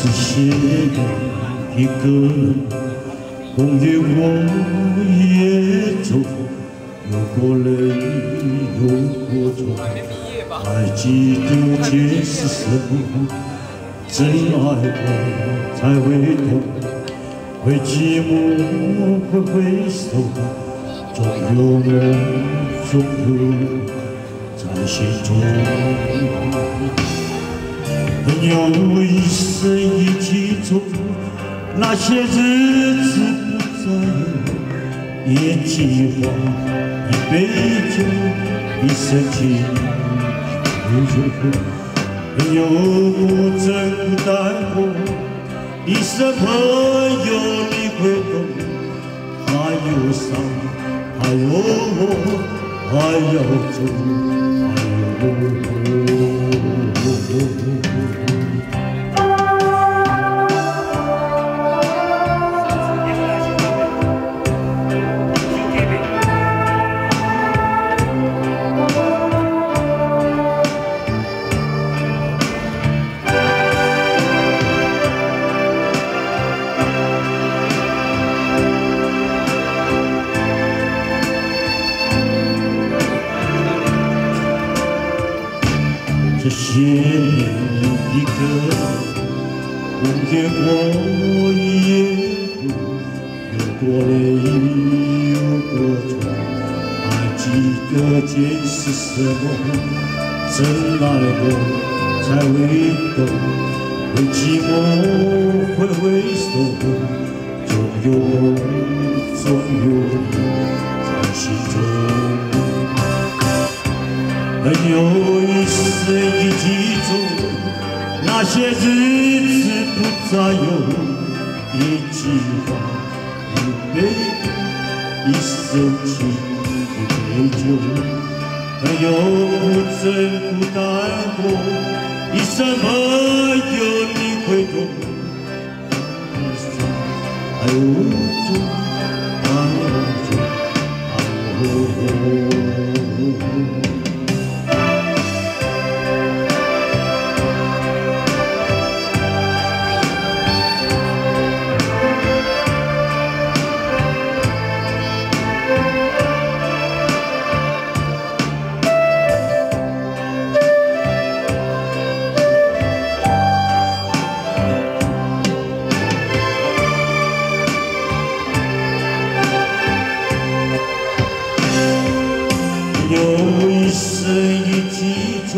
只写一个人，公园我也走，有过泪，有过痛，还记得这是什么？真爱过才会懂，会寂寞，会回首，总有梦，总有人在心中。朋友一生一起走，那些日子不再有，一句话，一杯酒，一生情，朋友不真不淡薄，一生朋友你会懂，还有伤，还有我，还要走，还有我。这些年一个人，梦见过也有过泪，有过痛，还记得这是什么？真爱过才会懂，会寂寞，会回首，总有梦，总有你在心中。朋友一生一起走，那些日子不再有，一句话，一杯，一生情，一杯酒。朋友不真不淡薄，一生朋友你会懂。还有走，还有走，还有走。有一生一起走，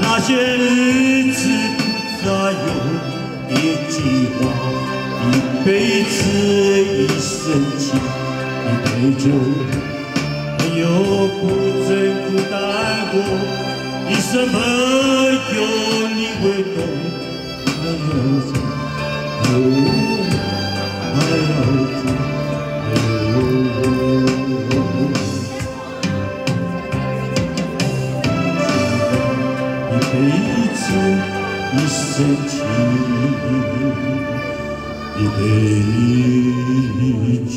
那些日子不再有，一句话，一辈子，一生情，一杯酒。朋友不真不淡薄，一生朋友你会懂。还要走，还要走。一辈子，一生情，一杯酒。